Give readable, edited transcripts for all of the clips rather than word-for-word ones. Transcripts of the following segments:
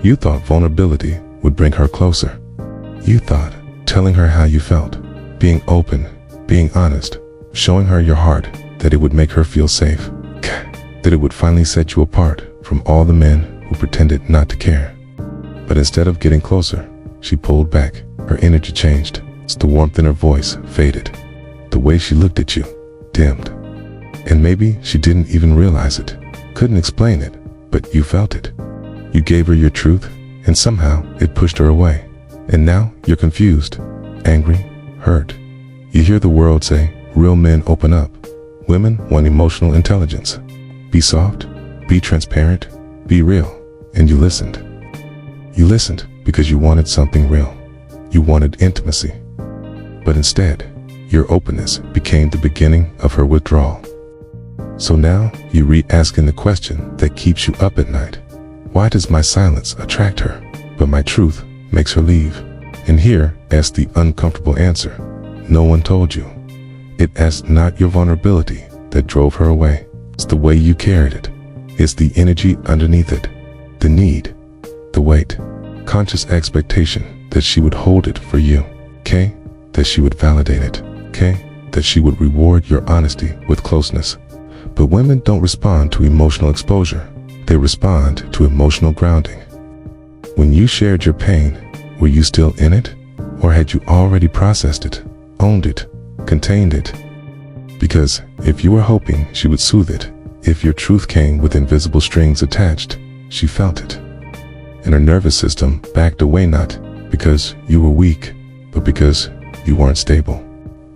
You thought vulnerability would bring her closer. You thought telling her how you felt, being open, being honest, showing her your heart, that it would make her feel safe, that it would finally set you apart from all the men who pretended not to care. But instead of getting closer, she pulled back. Her energy changed. The warmth in her voice faded. The way she looked at you dimmed. And maybe she didn't even realize it, couldn't explain it, but you felt it. You gave her your truth, and somehow it pushed her away. And now you're confused, angry, hurt. You hear the world say, real men open up. Women want emotional intelligence. Be soft, be transparent, be real. And you listened. You listened because you wanted something real. You wanted intimacy. But instead, your openness became the beginning of her withdrawal. So now you re-asking the question that keeps you up at night. Why does my silence attract her, but my truth makes her leave? And here is the uncomfortable answer. No one told you. It is not your vulnerability that drove her away. It's the way you carried it. It's the energy underneath it. The need, the weight, conscious expectation that she would hold it for you, okay? That she would validate it, okay? That she would reward your honesty with closeness. But women don't respond to emotional exposure. They respond to emotional grounding. When you shared your pain, were you still in it? Or had you already processed it, owned it, contained it? Because if you were hoping she would soothe it, if your truth came with invisible strings attached, she felt it. And her nervous system backed away, not because you were weak, but because you weren't stable.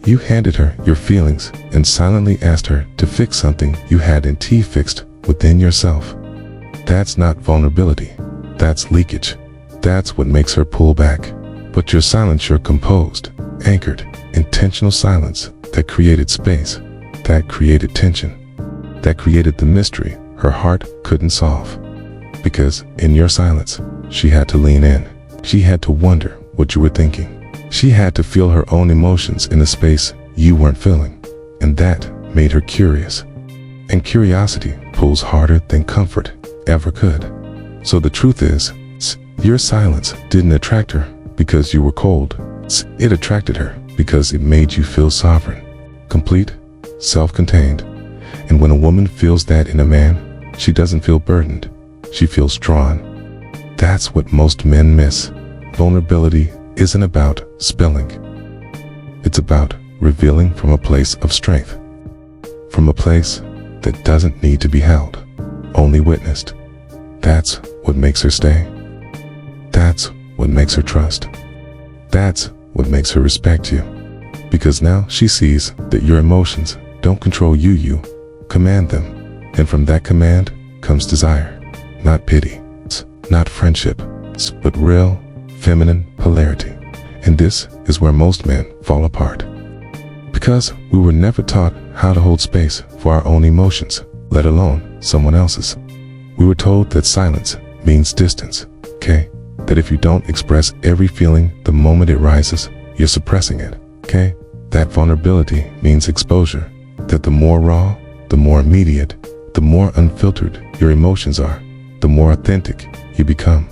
You handed her your feelings and silently asked her to fix something you hadn't fixed within yourself. That's not vulnerability. That's leakage. That's what makes her pull back. But your silence, your composed, anchored, intentional silence that created space, that created tension, that created the mystery her heart couldn't solve. Because in your silence, she had to lean in. She had to wonder what you were thinking. She had to feel her own emotions in a space you weren't feeling. And that made her curious. And curiosity pulls harder than comfort ever could. So the truth is, your silence didn't attract her because you were cold. It attracted her because it made you feel sovereign, complete, self-contained. And when a woman feels that in a man, she doesn't feel burdened. She feels drawn. That's what most men miss. Vulnerability isn't about spilling. It's about revealing from a place of strength. From a place that doesn't need to be held, only witnessed. That's what makes her stay. That's what makes her trust. That's what makes her respect you. Because now she sees that your emotions don't control you, you command them. And from that command comes desire. Not pity, not friendship, but real, feminine polarity. And this is where most men fall apart. Because we were never taught how to hold space for our own emotions, let alone someone else's. We were told that silence means distance, okay? That if you don't express every feeling the moment it rises, you're suppressing it, okay? That vulnerability means exposure. That the more raw, the more immediate, the more unfiltered your emotions are, the more authentic you become.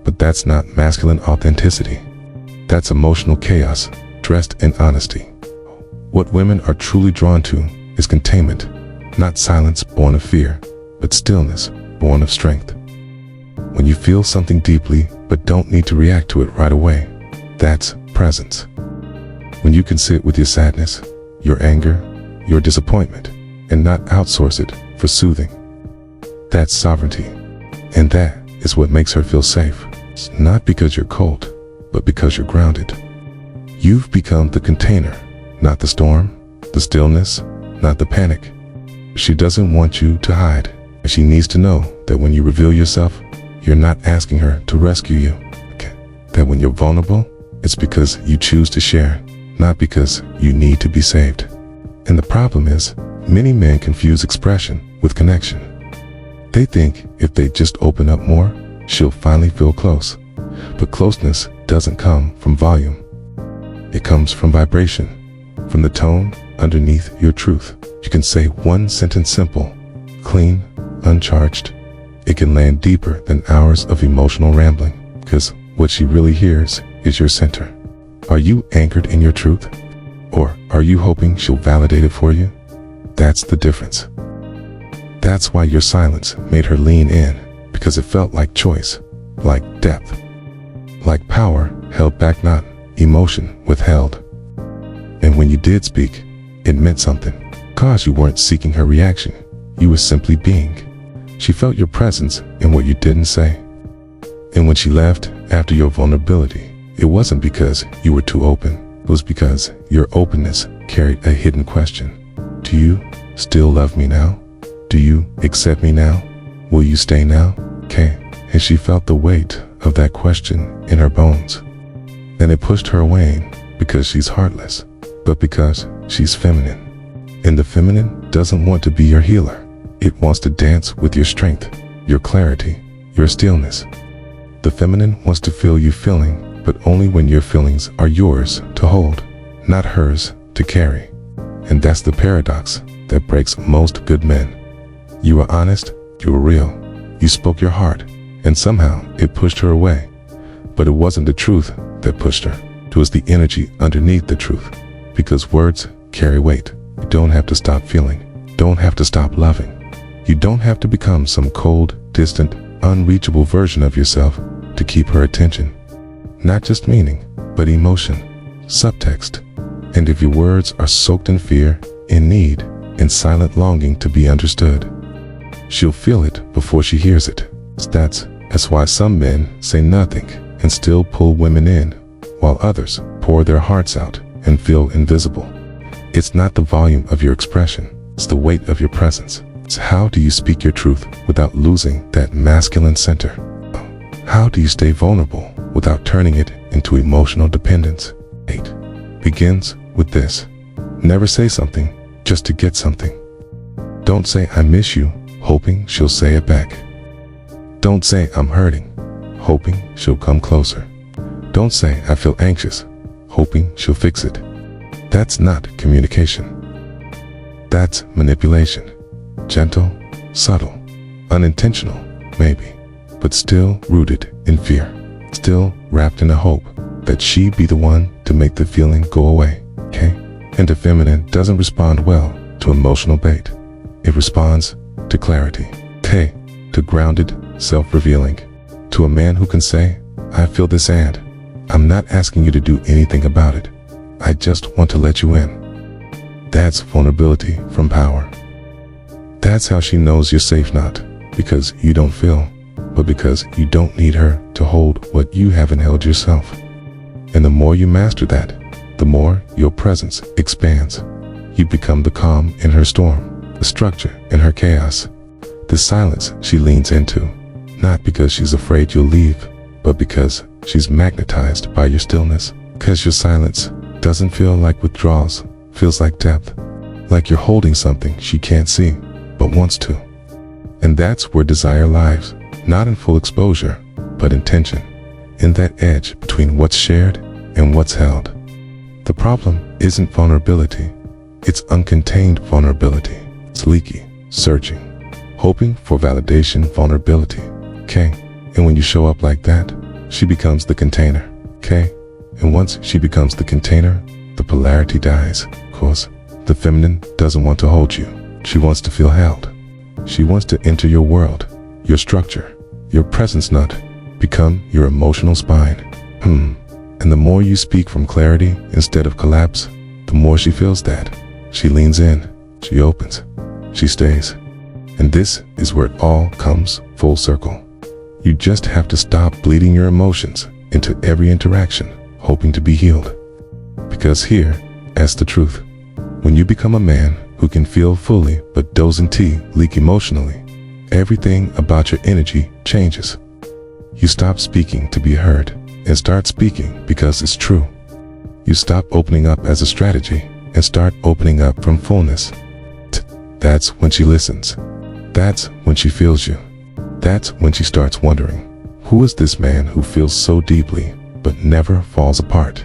But that's not masculine authenticity. That's emotional chaos dressed in honesty. What women are truly drawn to is containment, not silence born of fear, but stillness born of strength. When you feel something deeply but don't need to react to it right away, that's presence. When you can sit with your sadness, your anger, your disappointment, and not outsource it for soothing, that's sovereignty. And that is what makes her feel safe. It's not because you're cold, but because you're grounded. You've become the container, not the storm, the stillness, not the panic. She doesn't want you to hide. She needs to know that when you reveal yourself, you're not asking her to rescue you. Okay. That when you're vulnerable, it's because you choose to share, not because you need to be saved. And the problem is, many men confuse expression with connection. They think if they just open up more, she'll finally feel close. But closeness doesn't come from volume. It comes from vibration, from the tone underneath your truth. You can say one sentence simple, clean, uncharged, it can land deeper than hours of emotional rambling, because what she really hears is your center. Are you anchored in your truth? Or are you hoping she'll validate it for you? That's the difference. That's why your silence made her lean in, because it felt like choice, like depth, like power held back, not emotion withheld. And when you did speak, it meant something, cause you weren't seeking her reaction, you were simply being. She felt your presence in what you didn't say. And when she left after your vulnerability, it wasn't because you were too open, it was because your openness carried a hidden question. Do you still love me now? Do you accept me now? Will you stay now? Okay. And she felt the weight of that question in her bones. And it pushed her away because she's heartless, but because she's feminine. And the feminine doesn't want to be your healer. It wants to dance with your strength, your clarity, your stillness. The feminine wants to feel you feeling, but only when your feelings are yours to hold, not hers to carry. And that's the paradox that breaks most good men. You were honest, you were real, you spoke your heart, and somehow it pushed her away. But it wasn't the truth that pushed her, it was the energy underneath the truth. Because words carry weight. You don't have to stop feeling, don't have to stop loving. You don't have to become some cold, distant, unreachable version of yourself to keep her attention. Not just meaning, but emotion, subtext. And if your words are soaked in fear, in need, in silent longing to be understood, she'll feel it before she hears it. That's why some men say nothing and still pull women in, while others pour their hearts out and feel invisible. It's not the volume of your expression, it's the weight of your presence. It's how do you speak your truth without losing that masculine center? How do you stay vulnerable without turning it into emotional dependence? 8 begins with this. Never say something just to get something. Don't say I miss you, hoping she'll say it back. Don't say I'm hurting, hoping she'll come closer. Don't say I feel anxious, hoping she'll fix it. That's not communication. That's manipulation. Gentle, subtle, unintentional, maybe, but still rooted in fear, still wrapped in a hope that she be the one to make the feeling go away, okay? And the feminine doesn't respond well to emotional bait. It responds to clarity, okay? To grounded, self-revealing, to a man who can say, I feel this and I'm not asking you to do anything about it. I just want to let you in. That's vulnerability from power. That's how she knows you're safe, not because you don't feel, but because you don't need her to hold what you haven't held yourself. And the more you master that, the more your presence expands. You become the calm in her storm, the structure in her chaos, the silence she leans into, not because she's afraid you'll leave, but because she's magnetized by your stillness. Because your silence doesn't feel like withdrawals, feels like depth, like you're holding something she can't see, but wants to. And that's where desire lies, not in full exposure, but in tension, in that edge between what's shared and what's held. The problem isn't vulnerability, it's uncontained vulnerability. It's leaky, searching, hoping for validation vulnerability, okay? And when you show up like that, she becomes the container, okay? And once she becomes the container, the polarity dies. Cause the feminine doesn't want to hold you. She wants to feel held. She wants to enter your world, your structure, your presence, not become your emotional spine. And the more you speak from clarity instead of collapse, the more she feels that. She leans in, she opens, she stays. And this is where it all comes full circle. You just have to stop bleeding your emotions into every interaction, hoping to be healed. Because here, that's the truth. When you become a man who can feel fully but doesn't leak emotionally, everything about your energy changes. You stop speaking to be heard and start speaking because it's true. You stop opening up as a strategy and start opening up from fullness. That's when she listens. That's when she feels you. That's when she starts wondering, who is this man who feels so deeply but never falls apart?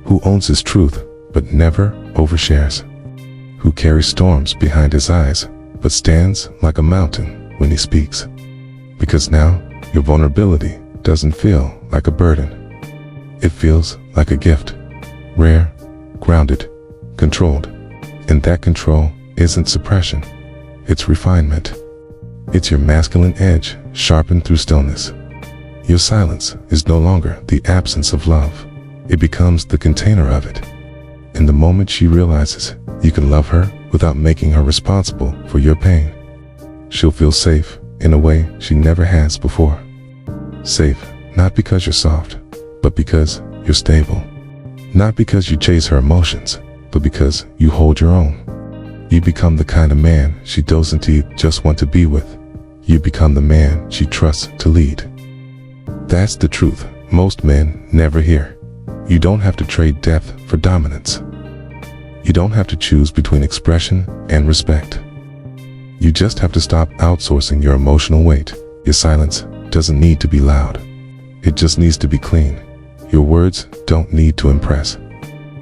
Who owns his truth but never overshares? Who carries storms behind his eyes but stands like a mountain when he speaks? Because now, your vulnerability doesn't feel like a burden. It feels like a gift. Rare, grounded, controlled. And that control isn't suppression. It's refinement. It's your masculine edge sharpened through stillness. Your silence is no longer the absence of love. It becomes the container of it. And the moment she realizes you can love her without making her responsible for your pain, she'll feel safe in a way she never has before. Safe, not because you're soft, but because you're stable. Not because you chase her emotions, but because you hold your own. You become the kind of man she doesn't just want to be with. You become the man she trusts to lead. That's the truth most men never hear. You don't have to trade depth for dominance. You don't have to choose between expression and respect. You just have to stop outsourcing your emotional weight. Your silence doesn't need to be loud. It just needs to be clean. Your words don't need to impress.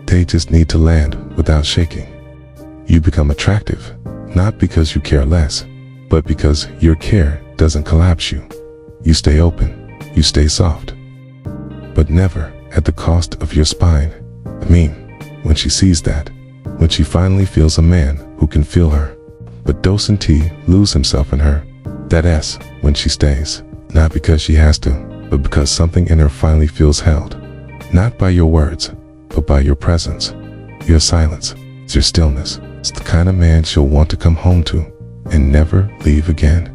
They just need to land without shaking. You become attractive, not because you care less, but because your care doesn't collapse you. You stay open. You stay soft, but never at the cost of your spine. I mean, when she sees that, when she finally feels a man who can feel her, but doesn't lose himself in her, that S when she stays, not because she has to, but because something in her finally feels held, not by your words, but by your presence, your silence, your stillness. It's the kind of man she'll want to come home to and never leave again.